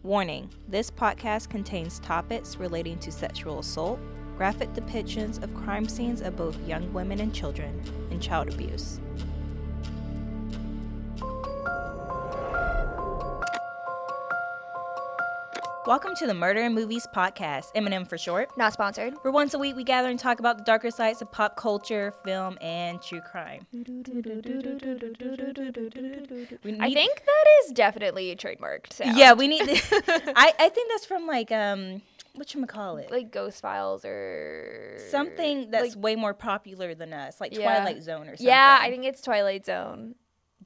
Warning, this podcast contains topics relating to sexual assault, graphic depictions of crime scenes of both young women and children, and child abuse. Welcome to the Murder and Movies podcast, M&M for short. Not sponsored. Where once a week we gather and talk about the darker sides of pop culture, film, and true crime. I think that is definitely a trademarked sound. Yeah, we need I think that's from like whatchamacallit? Like Ghost Files or something that's like, way more popular than us, like yeah. Twilight Zone or something. Yeah, I think it's Twilight Zone.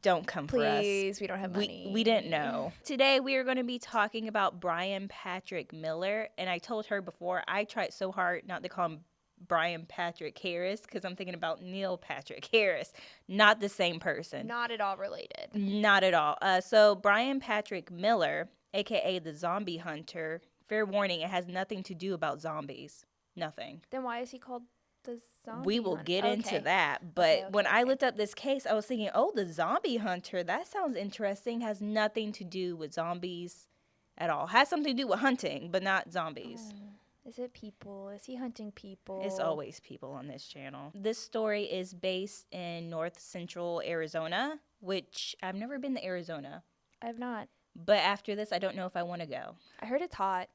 Don't come for us. Please, we don't have money. We didn't know. Today we are going to be talking about Bryan Patrick Miller, and I told her before, I tried so hard not to call him Bryan Patrick Harris because I'm thinking about Neil Patrick Harris. Not the same person. Not at all related. Not at all. So Bryan Patrick Miller, a.k.a. the zombie hunter, fair warning, it has nothing to do about zombies. Nothing. Then why is he called the zombie We will hunter? get into that. But when I looked up this case, I was thinking, oh, the zombie hunter, that sounds interesting. Has nothing to do with zombies at all. Has something to do with hunting, but not zombies. Is it people? Is he hunting people? It's always people on this channel. This story is based in north central Arizona, which I've never been to Arizona. I have not. But after this, I don't know if I want to go. I heard it's hot.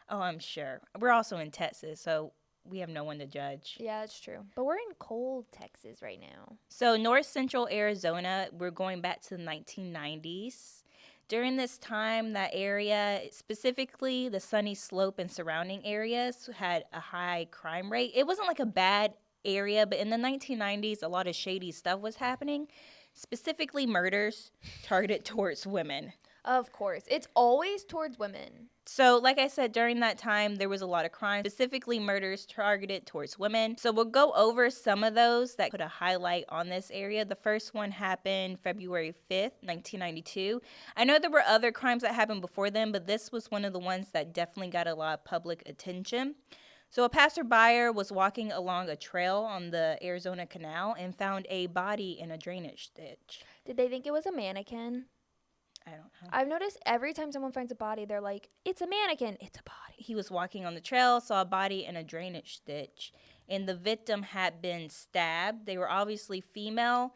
Oh, I'm sure. We're also in Texas, so we have no one to judge. Yeah, that's true. But we're in cold Texas right now. So north central Arizona, we're going back to the 1990s. During this time, that area, specifically the Sunny Slope and surrounding areas, had a high crime rate. It wasn't like a bad area, but in the 1990s, a lot of shady stuff was happening, specifically murders targeted towards women. Of course. It's always towards women. So, like I said, during that time, there was a lot of crime, specifically murders targeted towards women. So we'll go over some of those that put a highlight on this area. The first one happened February 5th, 1992. I know there were other crimes that happened before then, but this was one of the ones that definitely got a lot of public attention. So a passerby was walking along a trail on the Arizona Canal and found a body in a drainage ditch. Did they think it was a mannequin? I don't know. I've noticed every time someone finds a body, they're like, it's a mannequin. It's a body. He was walking on the trail, saw a body in a drainage ditch, and the victim had been stabbed. They were obviously female,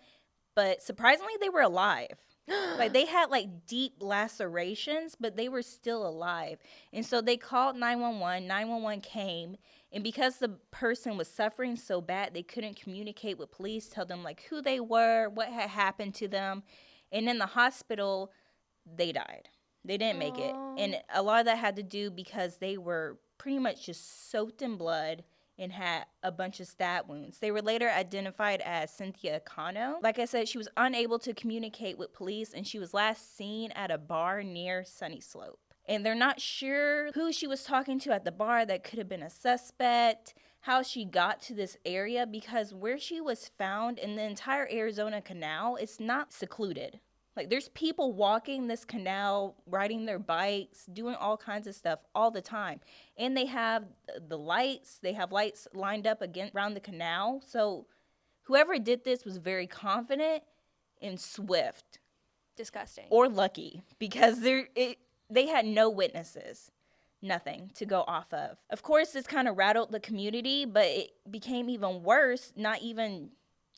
but surprisingly, they were alive. Like, they had, like, deep lacerations, but they were still alive. And so they called 911. 911 came, and because the person was suffering so bad, they couldn't communicate with police, tell them, like, who they were, what had happened to them. And in the hospital, they died. They didn't make it. And a lot of that had to do because they were pretty much just soaked in blood and had a bunch of stab wounds. They were later identified as Cynthia Cano. Like I said, she was unable to communicate with police, and she was last seen at a bar near Sunny Slope. And they're not sure who she was talking to at the bar that could have been a suspect, how she got to this area, because where she was found in the entire Arizona Canal, it's not secluded. Like, there's people walking this canal, riding their bikes, doing all kinds of stuff all the time. And they have the lights. They have lights lined up around the canal. So whoever did this was very confident and swift. Disgusting. Or lucky, because they had no witnesses. Nothing to go off of. Of course, this kind of rattled the community, but it became even worse, not even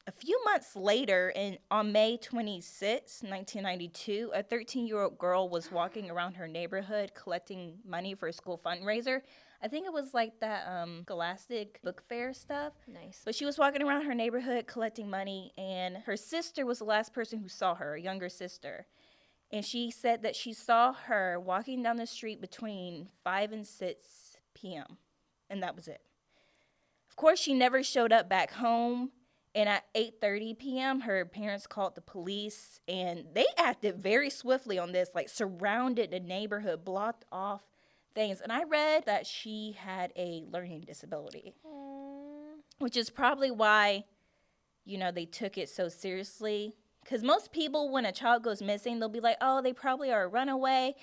a few months later, on May 26, 1992, a 13-year-old girl was walking around her neighborhood collecting money for a school fundraiser. I think it was like that Scholastic book fair stuff. Nice. But she was walking around her neighborhood collecting money, and her sister was the last person who saw her, a younger sister. And she said that she saw her walking down the street between 5 and 6 p.m., and that was it. Of course, she never showed up back home. And at 8:30 p.m., her parents called the police, and they acted very swiftly on this, like surrounded the neighborhood, blocked off things. And I read that she had a learning disability, which is probably why, they took it so seriously. Because most people, when a child goes missing, they'll be like, oh, they probably are a runaway.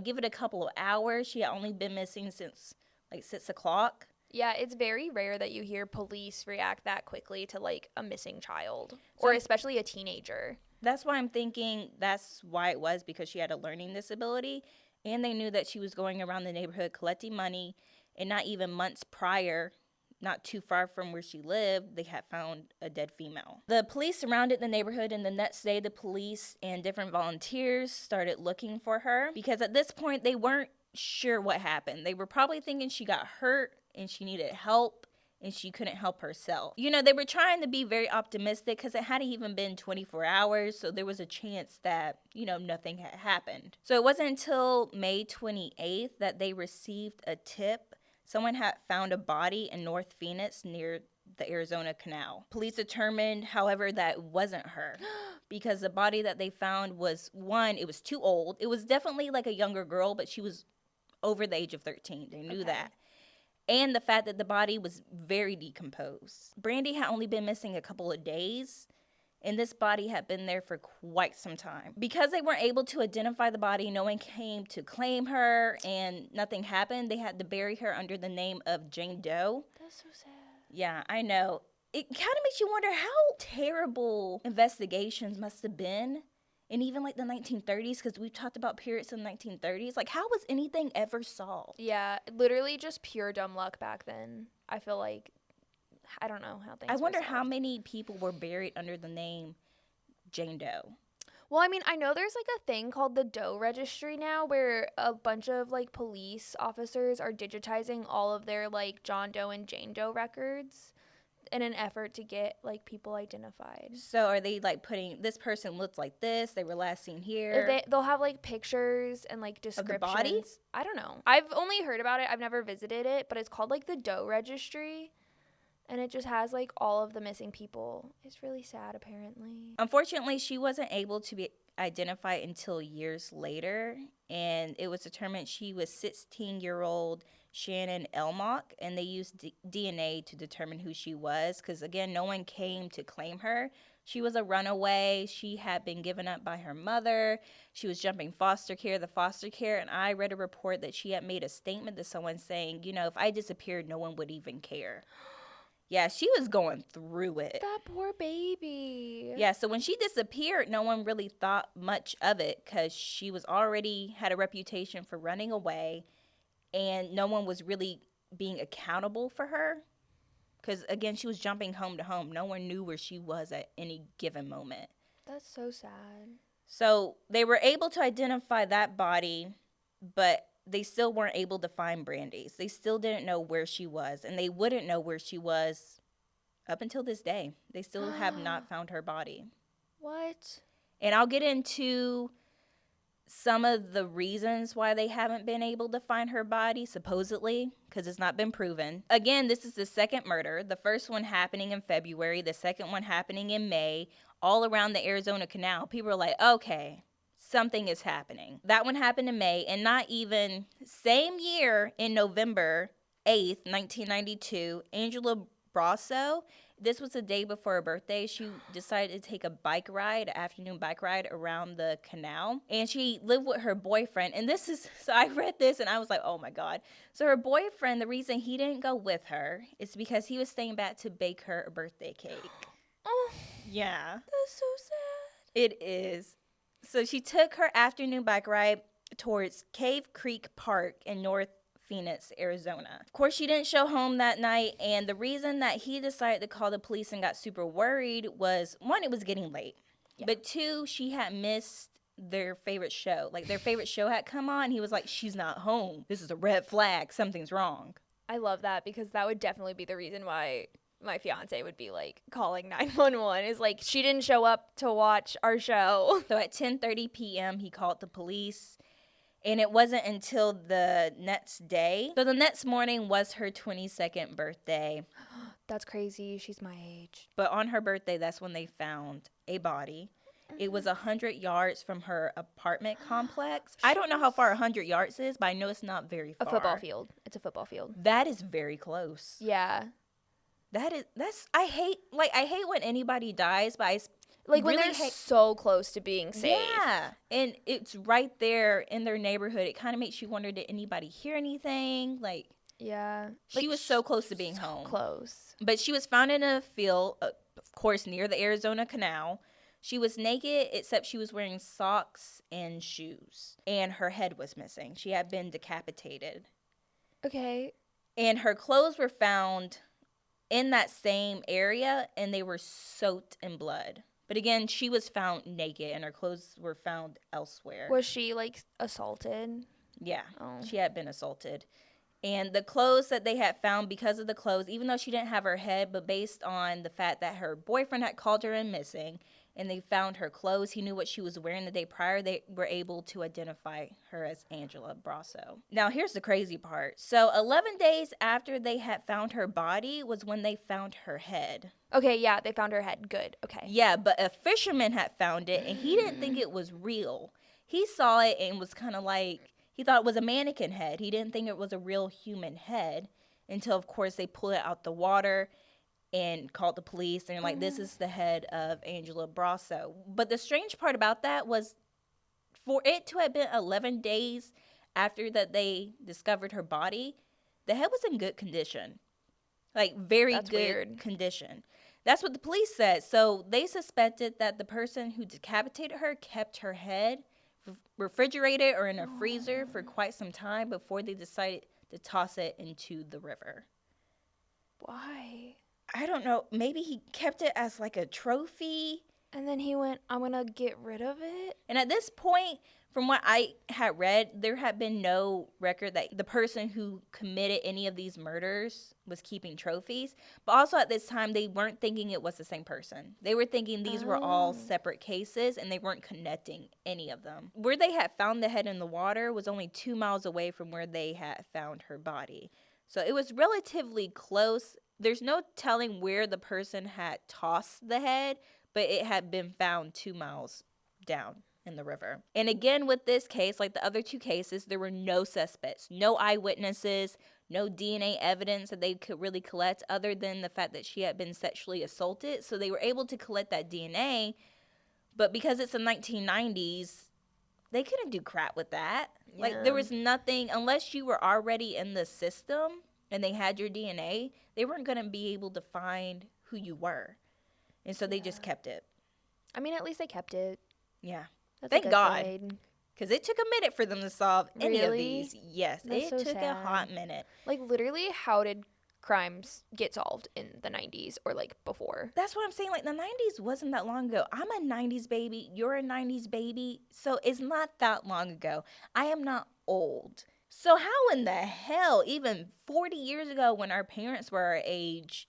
Give it a couple of hours. She had only been missing since, like, 6 o'clock. Yeah, it's very rare that you hear police react that quickly to, like, a missing child, or especially a teenager. That's why I'm thinking that's why it was, because she had a learning disability. And they knew that she was going around the neighborhood collecting money, and not even months prior, not too far from where she lived, they had found a dead female. The police surrounded the neighborhood, and the next day the police and different volunteers started looking for her, because at this point they weren't sure what happened. They were probably thinking she got hurt and she needed help and she couldn't help herself. You know, they were trying to be very optimistic because it hadn't even been 24 hours, so there was a chance that, you know, nothing had happened. So it wasn't until May 28th that they received a tip. Someone had found a body in North Phoenix near the Arizona Canal. Police determined, however, that it wasn't her because the body that they found was, one, it was too old. It was definitely like a younger girl, but she was over the age of 13. They knew that. And the fact that the body was very decomposed. Brandy had only been missing a couple of days, and this body had been there for quite some time. Because they weren't able to identify the body, no one came to claim her, and nothing happened. They had to bury her under the name of Jane Doe. That's so sad. Yeah, I know. It kind of makes you wonder how terrible investigations must have been. And even like the 1930s, because we've talked about periods in the 1930s. Like, how was anything ever solved? Yeah, literally just pure dumb luck back then. I feel like, I don't know how things I wonder were how solved. many people were buried under the name Jane Doe. Well, I mean, I know there's like a thing called the Doe Registry now where a bunch of like police officers are digitizing all of their like John Doe and Jane Doe records in an effort to get like people identified. So are they like putting, this person looks like this, they were last seen here? They'll have like pictures and like descriptions. Of the body? I don't know. I've only heard about it. I've never visited it, but it's called like the Doe Registry. And it just has like all of the missing people. It's really sad, apparently. Unfortunately, she wasn't able to be identified until years later. And it was determined she was 16-year-old Shannon Elmock. And they used DNA to determine who she was. Because, again, no one came to claim her. She was a runaway. She had been given up by her mother. She was jumping foster care, and I read a report that she had made a statement to someone saying, you know, if I disappeared, no one would even care. Yeah, she was going through it. That poor baby. Yeah, so when she disappeared, no one really thought much of it because she was already had a reputation for running away, and no one was really being accountable for her because, again, she was jumping home to home. No one knew where she was at any given moment. That's so sad. So they were able to identify that body, but they still weren't able to find Brandy's. They still didn't know where she was, and they wouldn't know where she was up until this day. They still have not found her body. What? And I'll get into some of the reasons why they haven't been able to find her body, supposedly, because it's not been proven. Again, this is the second murder. The first one happening in February, the second one happening in May, all around the Arizona Canal. People are like, okay, something is happening. That one happened in May, and not even same year in November 8th, 1992, Angela Brasso, this was the day before her birthday, she decided to take a bike ride, an afternoon bike ride around the canal, and she lived with her boyfriend. And this is, so I read this and I was like, oh my God. So her boyfriend, the reason he didn't go with her is because he was staying back to bake her a birthday cake. Oh, Yeah. that's so sad. It is. So she took her afternoon bike ride towards Cave Creek Park in North Phoenix, Arizona. Of course, she didn't show home that night, and the reason that he decided to call the police and got super worried was, one, it was getting late. Yeah. But two, she had missed their favorite show. Like, their favorite show had come on. He was like, she's not home. This is a red flag. Something's wrong. I love that because that would definitely be the reason why my fiance would be like calling 911 is like she didn't show up to watch our show. So at 10:30 p.m. he called the police, and it wasn't until the next day. So the next morning was her 22nd birthday. That's crazy. She's my age. But on her birthday, that's when they found a body. It was 100 yards from her apartment complex. I don't know how far 100 yards is, but I know it's not very far. A football field. It's a football field. That is very close. Yeah. I hate when anybody dies, but like when they're so close to being safe. Yeah. And it's right there in their neighborhood. It kind of makes you wonder, did anybody hear anything? Like, yeah. She was so close to being home. Close. But she was found in a field, of course, near the Arizona Canal. She was naked except she was wearing socks and shoes. And her head was missing. She had been decapitated. Okay. And her clothes were found in that same area, and they were soaked in blood. But again, she was found naked, and her clothes were found elsewhere. Was she, like, assaulted? Yeah, Oh. she had been assaulted. And the clothes that they had found, because of the clothes, even though she didn't have her head, but based on the fact that her boyfriend had called her in missing, and they found her clothes, he knew what she was wearing the day prior, they were able to identify her as Angela Brasso. Now, here's the crazy part. So 11 days after they had found her body was when they found her head. Okay, yeah, they found her head. Good, okay. Yeah, but a fisherman had found it, and he didn't think it was real. He saw it and was kind of like, he thought it was a mannequin head. He didn't think it was a real human head until, of course, they pulled it out the water and called the police. And like, this is the head of Angela Brasso. But the strange part about that was for it to have been 11 days after that they discovered her body, the head was in good condition. Like, very That's good weird. condition. That's what the police said. So they suspected that the person who decapitated her kept her head refrigerated or in a freezer for quite some time before they decided to toss it into the river. Why? I don't know. Maybe he kept it as like a trophy. And then he went, I'm going to get rid of it? And at this point, from what I had read, there had been no record that the person who committed any of these murders was keeping trophies. But also at this time, they weren't thinking it was the same person. They were thinking these were all separate cases, and they weren't connecting any of them. Where they had found the head in the water was only 2 miles away from where they had found her body. So it was relatively close. There's no telling where the person had tossed the head, but it had been found 2 miles down in the river. And again, with this case, like the other two cases, there were no suspects, no eyewitnesses, no DNA evidence that they could really collect other than the fact that she had been sexually assaulted. So they were able to collect that DNA, but because it's the 1990s, they couldn't do crap with that. Yeah. Like, there was nothing, unless you were already in the system and they had your DNA, they weren't going to be able to find who you were. And so they just kept it. I mean, at least they kept it. Yeah. That's Thank a good God. thing. Because it took a minute for them to solve any of Really? these. Yes, That's it so took a sad. hot minute. Like, literally, how did crimes get solved in the 90s or, like, before? That's what I'm saying. Like, the 90s wasn't that long ago. I'm a 90s baby. You're a 90s baby. So it's not that long ago. I am not old. So how in the hell, even 40 years ago when our parents were our age,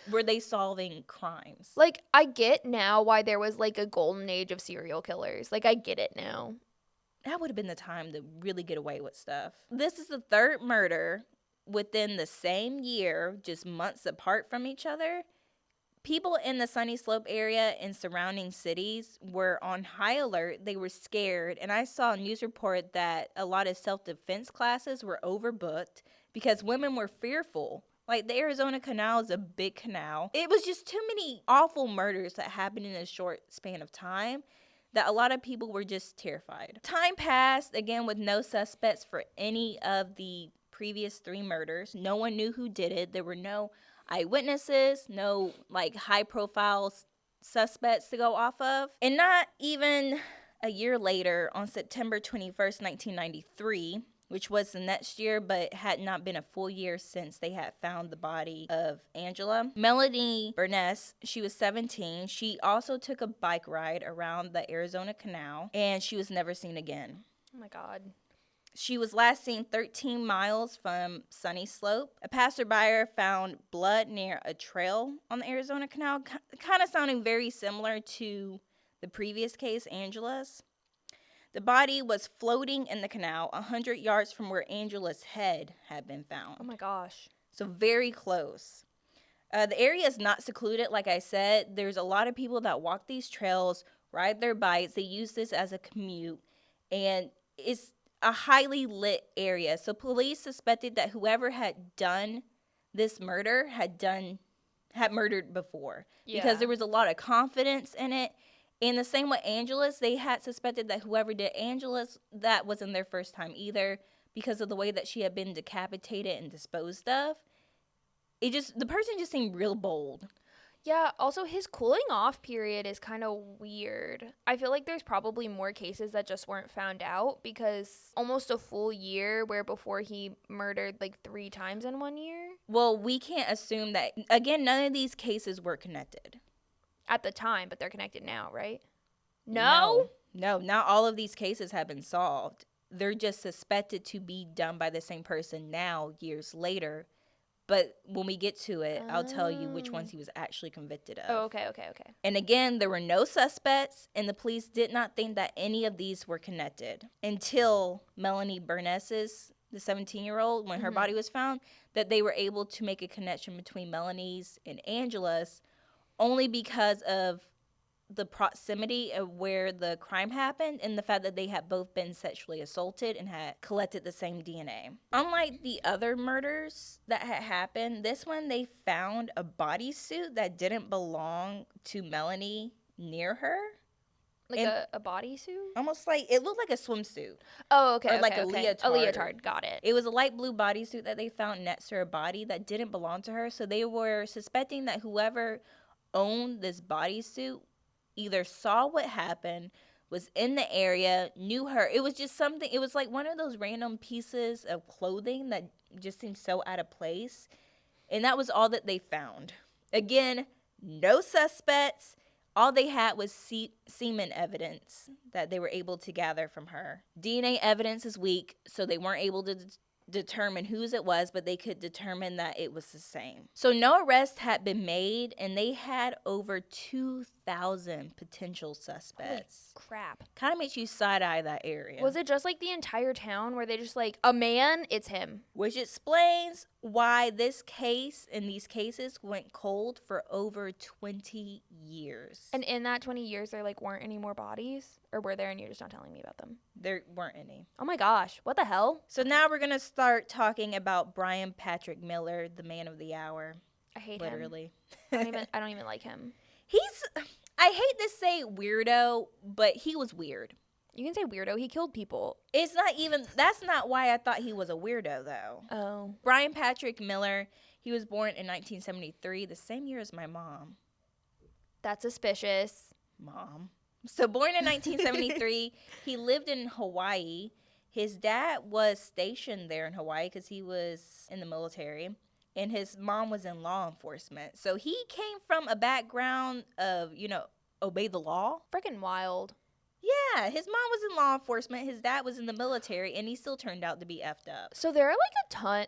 were they solving crimes? Like, I get now why there was, like, a golden age of serial killers. Like, I get it now. That would have been the time to really get away with stuff. This is the third murder within the same year, just months apart from each other. People in the Sunny Slope area and surrounding cities were on high alert. They were scared. And I saw a news report that a lot of self-defense classes were overbooked because women were fearful. Like, the Arizona Canal is a big canal. It was just too many awful murders that happened in a short span of time that a lot of people were just terrified. Time passed, again, with no suspects for any of the previous 3 murders. No one knew who did it. There were no eyewitnesses, no like high profile suspects to go off of. And not even a year later, on September 21st, 1993, which was the next year but had not been a full year since they had found the body of Angela, Melanie Berness, she was 17. She also took a bike ride around the Arizona Canal, and she was never seen again. Oh my God. She was last seen 13 miles from Sunny Slope. A passerby found blood near a trail on the Arizona Canal, kind of sounding very similar to the previous case, Angela's. The body was floating in the canal 100 yards from where Angela's head had been found. Oh my gosh. So very close. The area is not secluded, like I said. There's a lot of people that walk these trails, ride their bikes. They use this as a commute, and it's a highly lit area. So police suspected that whoever had done this murder had murdered before. Yeah. Because there was a lot of confidence in it. And the same with Angela's, they had suspected that whoever did Angela's, that wasn't their first time either, because of the way that she had been decapitated and disposed of. The person just seemed real bold. Yeah, also his cooling off period is kind of weird. I feel like there's probably more cases that just weren't found out because almost a full year where before he murdered like 3 times in 1 year. Well, we can't assume that. Again, none of these cases were connected. At the time, but they're connected now, right? No? No, not all of these cases have been solved. They're just suspected to be done by the same person now, years later. But when we get to it, I'll tell you which ones he was actually convicted of. Oh, okay. And again, there were no suspects, and the police did not think that any of these were connected until Melanie Berness's, the 17-year-old, when her body was found, that they were able to make a connection between Melanie's and Angela's only because of the proximity of where the crime happened and the fact that they had both been sexually assaulted and had collected the same DNA. Unlike the other murders that had happened, this one they found a bodysuit that didn't belong to Melanie near her. Like a bodysuit? Almost like, it looked like a swimsuit. Oh, okay. Or like a okay. leotard. A leotard, got it. It was a light blue bodysuit that they found next to her body that didn't belong to her. So they were suspecting that whoever owned this bodysuit either saw what happened, was in the area, knew her. It was just something, it was like one of those random pieces of clothing that just seemed so out of place. And that was all that they found. Again, no suspects. All they had was semen evidence that they were able to gather from her. DNA evidence is weak, so they weren't able to determine whose it was, but they could determine that it was the same. So no arrests had been made, and they had over 2,000 potential suspects. Holy crap. Kind of makes you side-eye that area. Was it just like the entire town where they just like, a man, it's him? Which explains why this case and these cases went cold for over 20 years. And in that 20 years, there like weren't any more bodies? Or were there and you're just not telling me about them? There weren't any. Oh my gosh, what the hell? So now we're going to start talking about Bryan Patrick Miller, the man of the hour. I hate literally. him. I don't even like him. I hate to say weirdo, but he was weird. You can say weirdo. He killed people. That's not why I thought he was a weirdo, though. Oh. Bryan Patrick Miller, he was born in 1973, the same year as my mom. That's suspicious. Mom. So born in 1973, he lived in Hawaii. His dad was stationed there in Hawaii because he was in the military, and his mom was in law enforcement. So he came from a background of, obey the law. Freaking wild. Yeah, his mom was in law enforcement, his dad was in the military, and he still turned out to be effed up. So there are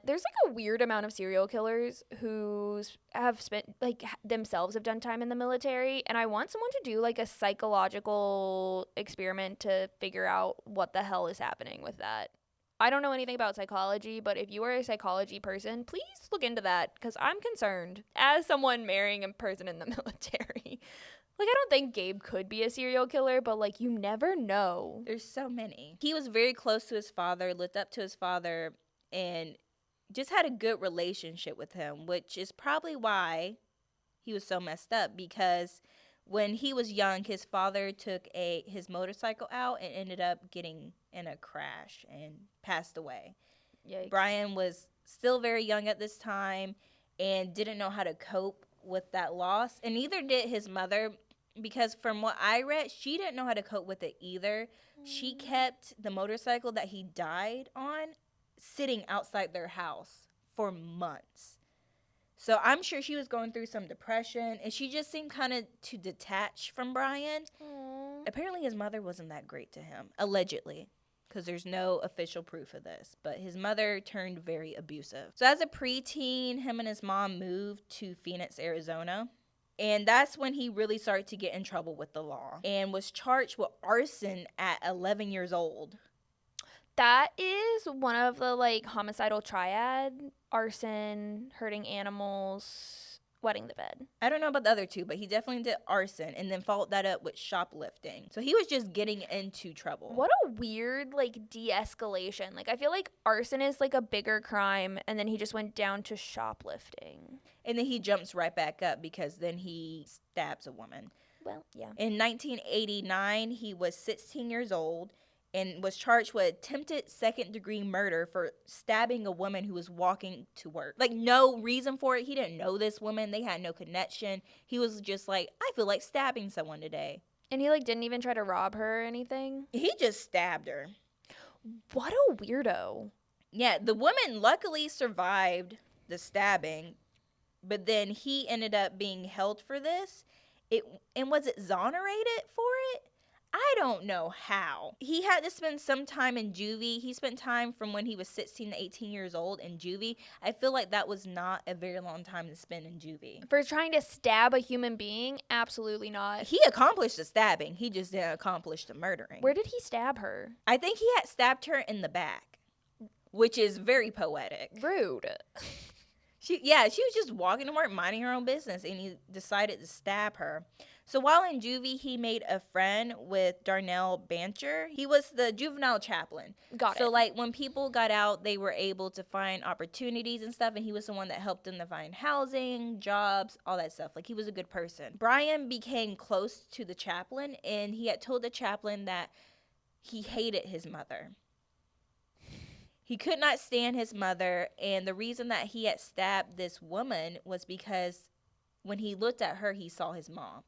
there's like a weird amount of serial killers who have spent, like, themselves have done time in the military, and I want someone to do like a psychological experiment to figure out what the hell is happening with that. I don't know anything about psychology, but if you are a psychology person, please look into that, because I'm concerned as someone marrying a person in the military. Like, I don't think Gabe could be a serial killer, but, like, you never know. There's so many. He was very close to his father, looked up to his father, and just had a good relationship with him, which is probably why he was so messed up, because when he was young, his father took his motorcycle out and ended up getting in a crash and passed away. Yikes. Bryan was still very young at this time and didn't know how to cope with that loss, and neither did his mother, because from what I read, she didn't know how to cope with it either. She kept the motorcycle that he died on sitting outside their house for months. So I'm sure she was going through some depression, and she just seemed kind of to detach from Bryan. Aww. Apparently his mother wasn't that great to him, allegedly, because there's no official proof of this. But his mother turned very abusive. So as a preteen, him and his mom moved to Phoenix, Arizona. And that's when he really started to get in trouble with the law and was charged with arson at 11 years old. That is one of the, like, homicidal triad: arson, hurting animals, wetting the bed. I don't know about the other two, but he definitely did arson and then followed that up with shoplifting. So he was just getting into trouble. What a weird, like, de-escalation. Like, I feel like arson is, like, a bigger crime, and then he just went down to shoplifting. And then he jumps right back up because then he stabs a woman. Well, yeah. In 1989, he was 16 years old, and was charged with attempted second-degree murder for stabbing a woman who was walking to work. Like, no reason for it. He didn't know this woman. They had no connection. He was just like, I feel like stabbing someone today. And he, like, didn't even try to rob her or anything? He just stabbed her. What a weirdo. Yeah, the woman luckily survived the stabbing, but then he ended up being held for this. And was exonerated for it? I don't know how. He had to spend some time in juvie. He spent time from when he was 16 to 18 years old in juvie. I feel like that was not a very long time to spend in juvie. For trying to stab a human being? Absolutely not. He accomplished the stabbing. He just didn't accomplish the murdering. Where did he stab her? I think he had stabbed her in the back, which is very poetic. Rude. She was just walking to work, minding her own business, and he decided to stab her. So while in juvie, he made a friend with Darnell Bancher. He was the juvenile chaplain. Got it. So, like, when people got out, they were able to find opportunities and stuff, and he was the one that helped them to find housing, jobs, all that stuff. Like, he was a good person. Bryan became close to the chaplain, and he had told the chaplain that he hated his mother. He could not stand his mother, and the reason that he had stabbed this woman was because when he looked at her, he saw his mom.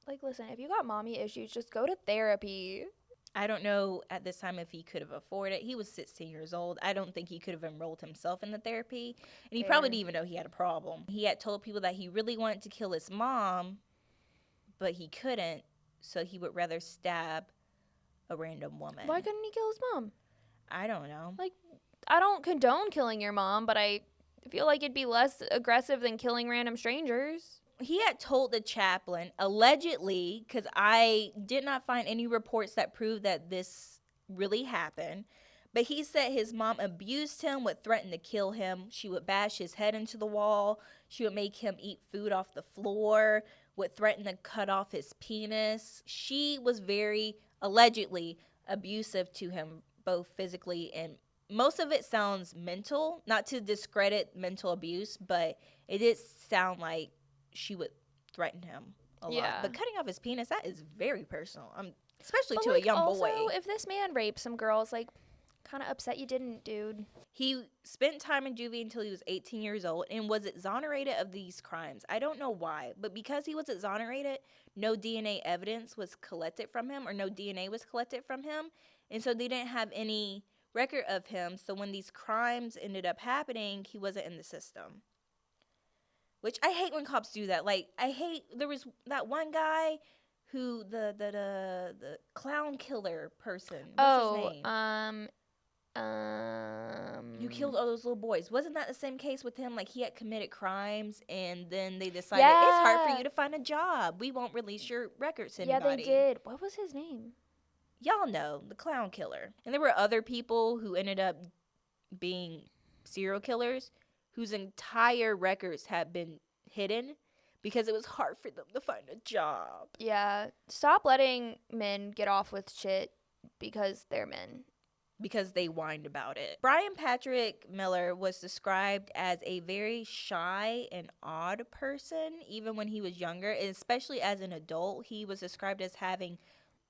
Like, listen, if you got mommy issues, just go to therapy. I don't know at this time if he could have afforded it. He was 16 years old. I don't think he could have enrolled himself in the therapy, and he probably didn't even know he had a problem. He had told people that he really wanted to kill his mom, but he couldn't, so he would rather stab a random woman. Why couldn't he kill his mom? I don't know. Like, I don't condone killing your mom, but I feel like it'd be less aggressive than killing random strangers. He had told the chaplain, allegedly, because I did not find any reports that proved that this really happened, but he said his mom abused him, would threaten to kill him. She would bash his head into the wall. She would make him eat food off the floor, would threaten to cut off his penis. She was very, allegedly, abusive to him, both physically and most of it sounds mental, not to discredit mental abuse, but it did sound like she would threaten him a lot. But cutting off his penis, that is very personal, especially to a young boy. Also, if this man raped some girls, like, kind of upset you didn't, dude. He spent time in juvie until he was 18 years old and was exonerated of these crimes. I don't know why, but because he was exonerated, no DNA evidence was collected from him, or no DNA was collected from him, and so they didn't have any record of him. So when these crimes ended up happening, he wasn't in the system. Which I hate when cops do that. Like, I hate, there was that one guy who, the clown killer person. What's his name? Who killed all those little boys. Wasn't that the same case with him? Like, he had committed crimes, and then they decided, it's hard for you to find a job. We won't release your records to anybody. Yeah, they did. What was his name? Y'all know, the clown killer. And there were other people who ended up being serial killers whose entire records had been hidden because it was hard for them to find a job. Yeah. Stop letting men get off with shit because they're men. Because they whined about it. Bryan Patrick Miller was described as a very shy and odd person, even when he was younger, and especially as an adult. He was described as having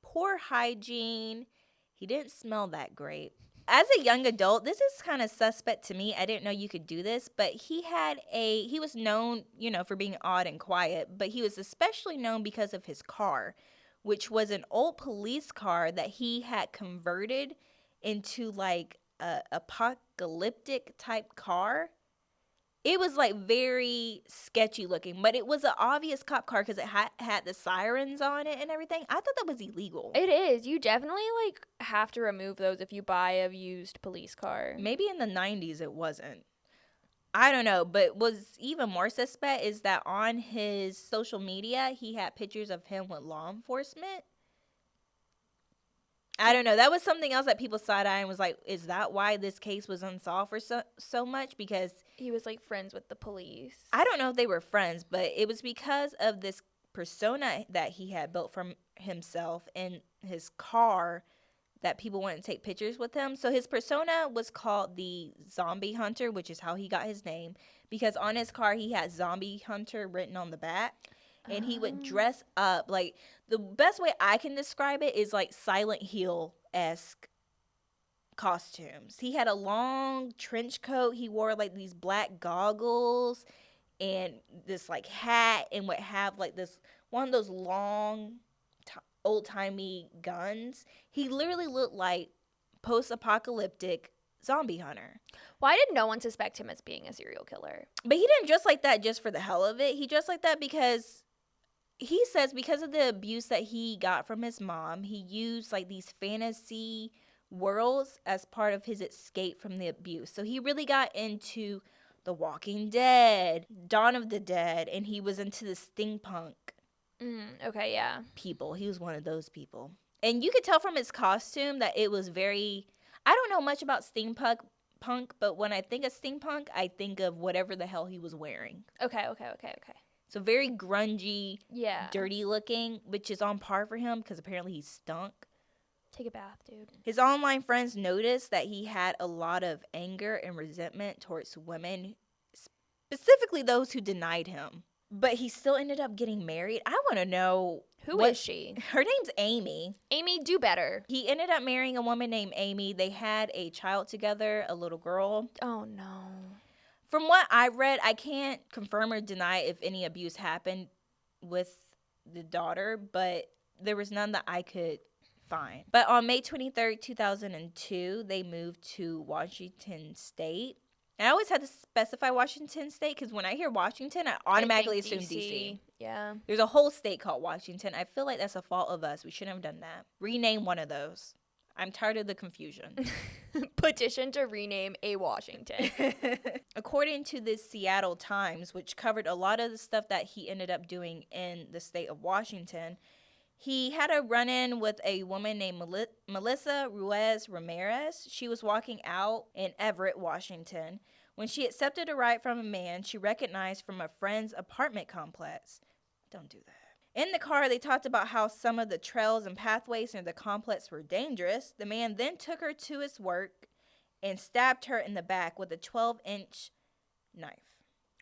poor hygiene. He didn't smell that great. As a young adult, this is kind of suspect to me. I didn't know you could do this, but he was known, for being odd and quiet, but he was especially known because of his car, which was an old police car that he had converted into like a apocalyptic type car. It was like very sketchy looking, but it was an obvious cop car because it had the sirens on it and everything. I thought that was illegal. It is. You definitely like have to remove those if you buy a used police car. Maybe in the 90s it wasn't. I don't know, but what's even more suspect is that on his social media, he had pictures of him with law enforcement. I don't know. That was something else that people side-eye and was like, is that why this case was unsolved for so much? Because he was like friends with the police. I don't know if they were friends, but it was because of this persona that he had built from himself in his car that people wanted to take pictures with him. So his persona was called the Zombie Hunter, which is how he got his name, because on his car he had Zombie Hunter written on the back. And he would dress up. Like, the best way I can describe it is like Silent Hill-esque costumes. He had a long trench coat. He wore like these black goggles and this like hat, and would have like this one of those long old-timey guns. He literally looked like post-apocalyptic zombie hunter. Why did no one suspect him as being a serial killer? But he didn't dress like that just for the hell of it. He dressed like that because he says because of the abuse that he got from his mom, he used like these fantasy worlds as part of his escape from the abuse. So he really got into The Walking Dead, Dawn of the Dead, and he was into the steampunk Okay, yeah. people. He was one of those people. And you could tell from his costume that it was very, I don't know much about steampunk, but when I think of steampunk, I think of whatever the hell he was wearing. Okay. So very grungy, Yeah. dirty looking, which is on par for him because apparently he stunk. Take a bath, dude. His online friends noticed that he had a lot of anger and resentment towards women, specifically those who denied him. But he still ended up getting married. I want to know. Who is she? Her name's Amy. Amy, do better. He ended up marrying a woman named Amy. They had a child together, a little girl. Oh, no. From what I read, I can't confirm or deny if any abuse happened with the daughter, but there was none that I could find. But on May 23rd, 2002, they moved to Washington State. And I always had to specify Washington State because when I hear Washington, I automatically assume DC. Yeah. There's a whole state called Washington. I feel like that's a fault of us. We shouldn't have done that. Rename one of those. I'm tired of the confusion. Petition to rename a Washington. According to the Seattle Times, which covered a lot of the stuff that he ended up doing in the state of Washington, he had a run-in with a woman named Melissa Ruiz Ramirez. She was walking out in Everett, Washington, when she accepted a ride from a man she recognized from a friend's apartment complex. Don't do that. In the car, they talked about how some of the trails and pathways near the complex were dangerous. The man then took her to his work and stabbed her in the back with a 12-inch knife.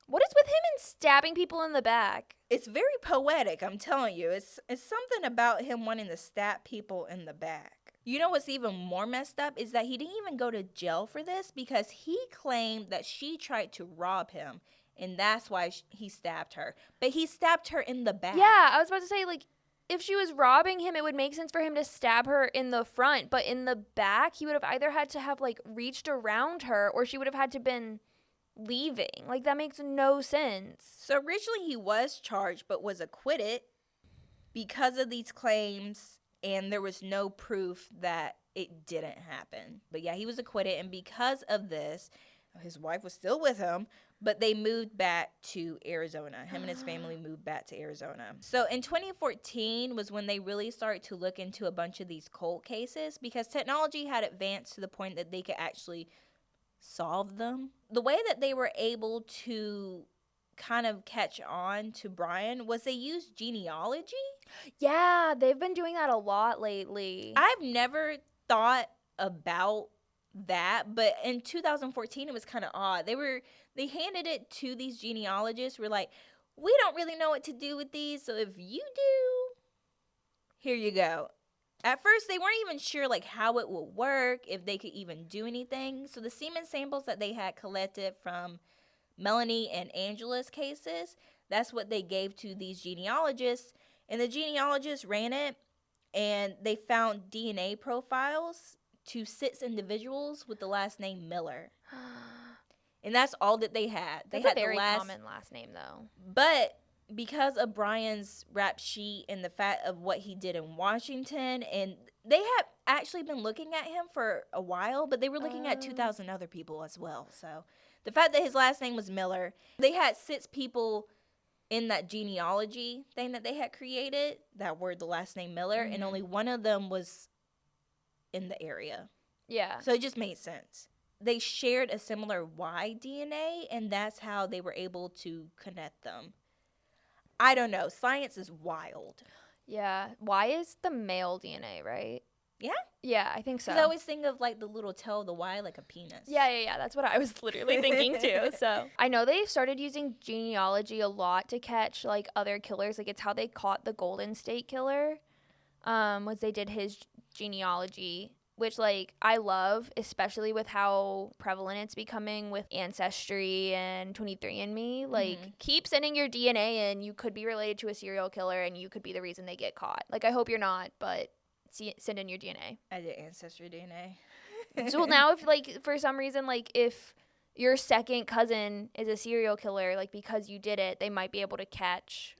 What is with him and stabbing people in the back? It's very poetic, I'm telling you. It's something about him wanting to stab people in the back. You know what's even more messed up is that he didn't even go to jail for this because he claimed that she tried to rob him, and that's why he stabbed her. But he stabbed her in the back. Yeah, I was about to say, like, if she was robbing him, it would make sense for him to stab her in the front. But in the back, he would have either had to have, like, reached around her or she would have had to been leaving. Like, that makes no sense. So originally he was charged but was acquitted because of these claims, and there was no proof that it didn't happen. But yeah, he was acquitted, and because of this, his wife was still with him, but they moved back to Arizona. Him and his family moved back to Arizona. So in 2014 was when they really started to look into a bunch of these cold cases because technology had advanced to the point that they could actually solve them. The way that they were able to kind of catch on to Bryan was they used genealogy. Yeah, they've been doing that a lot lately. I've never thought about that, but in 2014 it was kind of odd. They handed it to these genealogists. We're like, we don't really know what to do with these, so if you do, here you go. At first, they weren't even sure like how it would work, if they could even do anything. So the semen samples that they had collected from Melanie and Angela's cases, that's what they gave to these genealogists. And the genealogists ran it, and they found DNA profiles to 6 individuals with the last name Miller. And that's all that they had. They That's had a very the last common last name, though. But because of Bryan's rap sheet and the fact of what he did in Washington, and they had actually been looking at him for a while, but they were looking at 2,000 other people as well. So the fact that his last name was Miller, they had 6 people in that genealogy thing that they had created that were the last name Miller, and only one of them was in the area. Yeah. So it just made sense. They shared a similar Y DNA, and that's how they were able to connect them. I don't know. Science is wild. Yeah. Y is the male DNA, right? Yeah? Yeah, I think so. Because I always think of, like, the little tail, the Y, like a penis. Yeah. That's what I was literally thinking too. So I know they started using genealogy a lot to catch like other killers. Like it's how they caught the Golden State Killer. Was they did his genealogy, which like I love, especially with how prevalent it's becoming with Ancestry and 23andMe. Like keep sending your DNA in. You could be related to a serial killer, and you could be the reason they get caught. Like I hope you're not, but send in your DNA. I did Ancestry DNA. So now if like for some reason like if your second cousin is a serial killer, like because you did it, they might be able to catch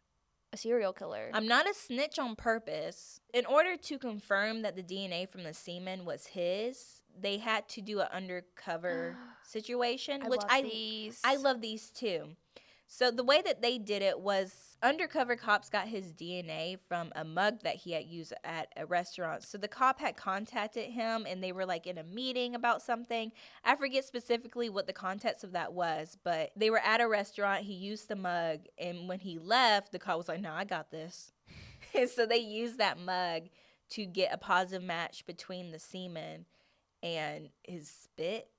a serial killer. I'm not a snitch on purpose. In order to confirm that the DNA from the semen was his, they had to do an undercover situation, which I love these too. So the way that they did it was undercover cops got his DNA from a mug that he had used at a restaurant. So the cop had contacted him and they were like in a meeting about something. I forget specifically what the context of that was, but they were at a restaurant. He used the mug, and when he left, the cop was like, "No, I got this." And so they used that mug to get a positive match between the semen and his spit.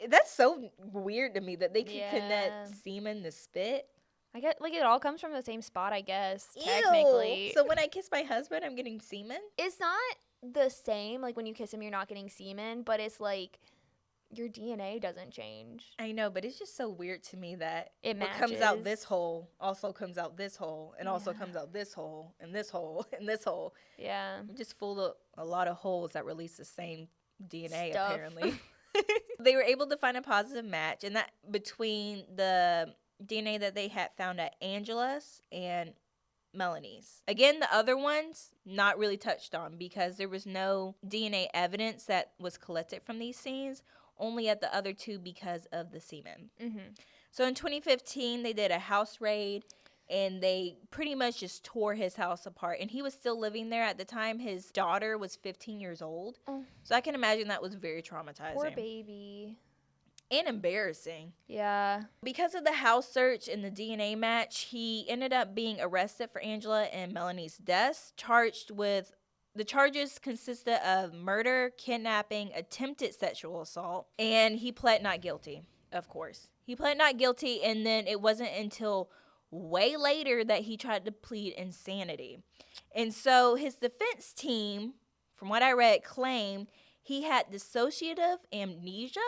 That's so weird to me that they can connect semen to spit. I get like it all comes from the same spot, I guess. Ew. Technically. So when I kiss my husband, I'm getting semen? It's not the same. Like when you kiss him, you're not getting semen, but it's like your DNA doesn't change. I know, but it's just so weird to me that it matches. What comes out this hole also comes out this hole, and also comes out this hole, and this hole, and this hole. Yeah. I'm just full of a lot of holes that release the same DNA, stuff. Apparently. They were able to find a positive match, and that between the DNA that they had found at Angela's and Melanie's. Again, the other ones not really touched on because there was no DNA evidence that was collected from these scenes, only at the other two because of the semen. So in 2015, they did a house raid, and they pretty much just tore his house apart. And he was still living there at the time. His daughter was 15 years old. So I can imagine that was very traumatizing. Poor baby. And embarrassing. Yeah. Because of the house search and the DNA match, he ended up being arrested for Angela and Melanie's deaths, charged with the charges consisted of murder, kidnapping, attempted sexual assault, and he pled not guilty, of course. He pled not guilty, and then it wasn't until way later that he tried to plead insanity. And so his defense team, from what I read, claimed he had dissociative amnesia,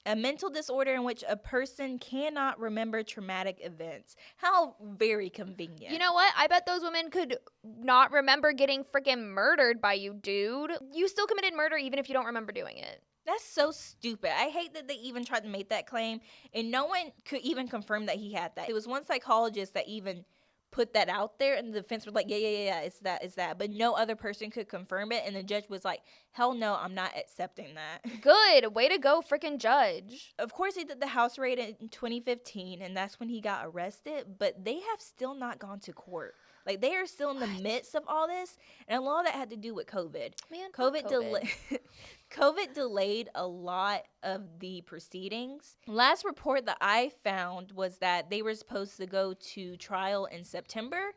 a mental disorder in which a person cannot remember traumatic events. How very convenient. You know what? I bet those women could not remember getting freaking murdered by you, dude. You still committed murder even if you don't remember doing it. That's so stupid. I hate that they even tried to make that claim, and no one could even confirm that he had that. It was one psychologist that even put that out there, and the defense was like, yeah, it's that. But no other person could confirm it, and the judge was like, hell no, I'm not accepting that. Good. Way to go, freaking judge. Of course, he did the house raid in 2015, and that's when he got arrested, but they have still not gone to court. Like, they are still in the midst of all this, and a lot of that had to do with COVID. Man, COVID delayed a lot of the proceedings. Last report that I found was that they were supposed to go to trial in September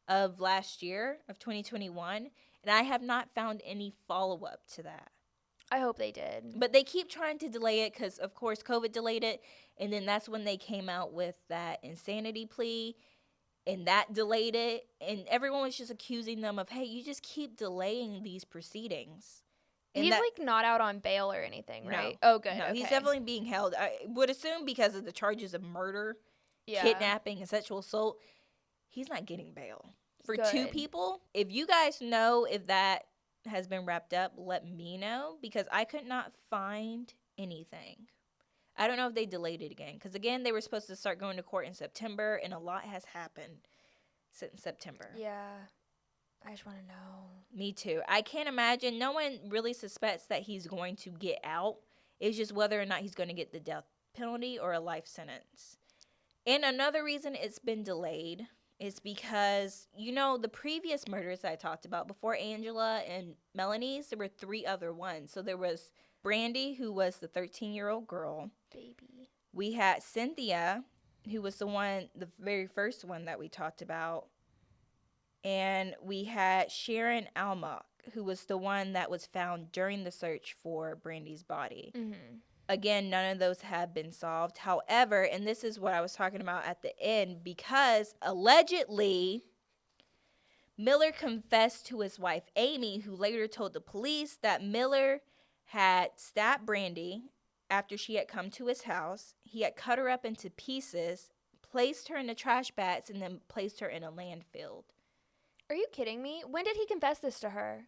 of last year, of 2021, and I have not found any follow-up to that. I hope they did. But they keep trying to delay it because, of course, COVID delayed it, and then that's when they came out with that insanity plea, and that delayed it, and everyone was just accusing them of, hey, you just keep delaying these proceedings. And he's like not out on bail or anything, right? No, oh, good. No, okay. He's definitely being held. I would assume because of the charges of murder, kidnapping, and sexual assault, he's not getting bail. For two people, if you guys know if that has been wrapped up, let me know, because I could not find anything. I don't know if they delayed it again, because again, they were supposed to start going to court in September, and a lot has happened since September. Yeah. I just want to know. Me too. I can't imagine. No one really suspects that he's going to get out. It's just whether or not he's going to get the death penalty or a life sentence. And another reason it's been delayed is because, you know, the previous murders I talked about before Angela and Melanie's, there were 3 other ones. So there was Brandy, who was the 13-year-old girl. Baby. We had Cynthia, who was the very first one that we talked about. And we had Sharon Almach, who was the one that was found during the search for Brandy's body. Mm-hmm. Again, none of those have been solved. However, and this is what I was talking about at the end, because allegedly Miller confessed to his wife, Amy, who later told the police that Miller had stabbed Brandy after she had come to his house. He had cut her up into pieces, placed her in the trash bags, and then placed her in a landfill. Are you kidding me? When did he confess this to her?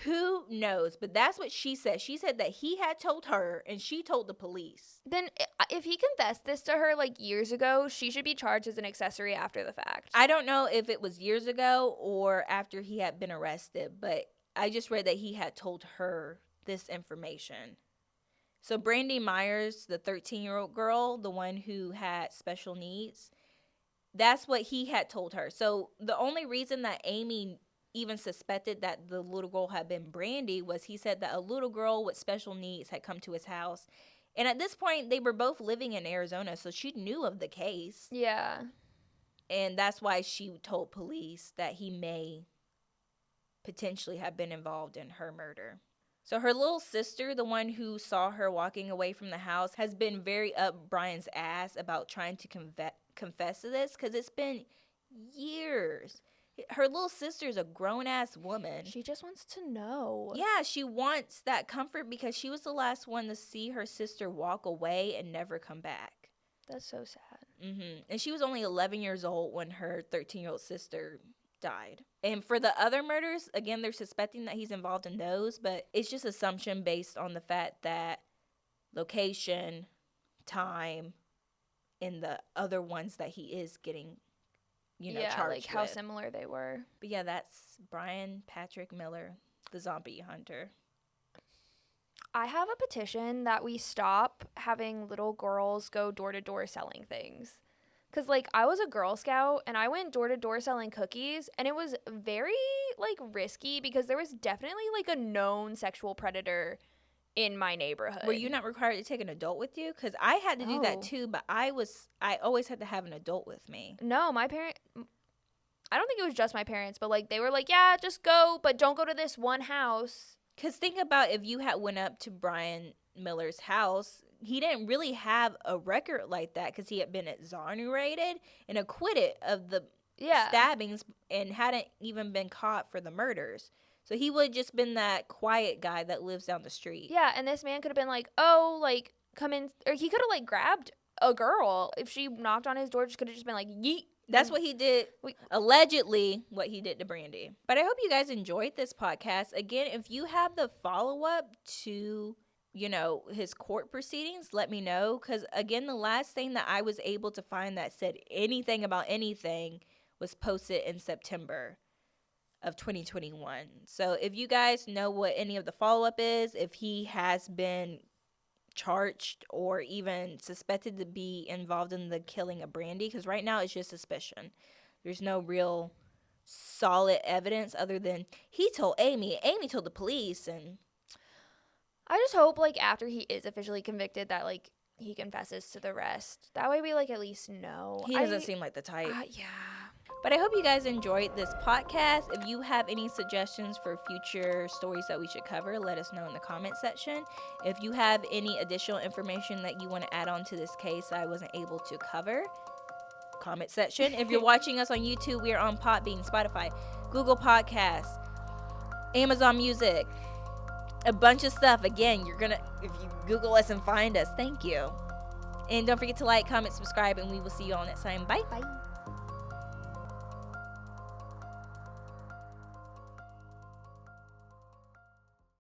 Who knows? But that's what she said. She said that he had told her and she told the police. Then if he confessed this to her like years ago, she should be charged as an accessory after the fact. I don't know if it was years ago or after he had been arrested, but I just read that he had told her this information. So Brandy Myers, the 13-year-old girl, the one who had special needs, that's what he had told her. So the only reason that Amy even suspected that the little girl had been Brandy was he said that a little girl with special needs had come to his house. And at this point, they were both living in Arizona, so she knew of the case. Yeah. And that's why she told police that he may potentially have been involved in her murder. So her little sister, the one who saw her walking away from the house, has been very up Bryan's ass about trying to confess to this because it's been years. Her little sister's a grown-ass woman. She just wants to know. Yeah, she wants that comfort because she was the last one to see her sister walk away and never come back. That's so sad. Mm-hmm. And she was only 11 years old when her 13-year-old sister died. And for the other murders, again, they're suspecting that he's involved in those, but it's just assumption based on the fact that location, time, and the other ones that he is getting charged like how with. similar they were. But yeah, that's Bryan Patrick Miller, the zombie hunter. I have a petition that we stop having little girls go door to door selling things. Because, like, I was a Girl Scout and I went door to door selling cookies, and it was very, like, risky because there was definitely, like, a known sexual predator in my neighborhood. Were you not required to take an adult with you? Because I had to do that too, but I always had to have an adult with me. No, my parent, I don't think it was just my parents, but like they were like, yeah, just go, but don't go to this one house. Because think about if you had went up to Bryan Miller's house, he didn't really have a record like that because he had been exonerated and acquitted of the stabbings and hadn't even been caught for the murders. So he would have just been that quiet guy that lives down the street. Yeah, and this man could have been like, oh, like, come in. Or he could have, like, grabbed a girl. If she knocked on his door, just could have just been like, yeet. That's what he did, allegedly what he did to Brandy. But I hope you guys enjoyed this podcast. Again, if you have the follow-up to, his court proceedings, let me know. Because, again, the last thing that I was able to find that said anything about anything was posted in September of 2021. So if you guys know what any of the follow-up is, if he has been charged or even suspected to be involved in the killing of Brandy, because right now it's just suspicion. There's no real solid evidence other than he told Amy told the police. And I just hope, like, after he is officially convicted that, like, he confesses to the rest. That way we, like, at least know. He doesn't seem like the type. Yeah. But I hope you guys enjoyed this podcast. If you have any suggestions for future stories that we should cover, let us know in the comment section. If you have any additional information that you want to add on to this case I wasn't able to cover, comment section. If you're watching us on YouTube, we are on Podbean, Spotify, Google Podcasts, Amazon Music, a bunch of stuff. Again, if you Google us and find us, thank you. And don't forget to like, comment, subscribe, and we will see you all next time. Bye. Bye.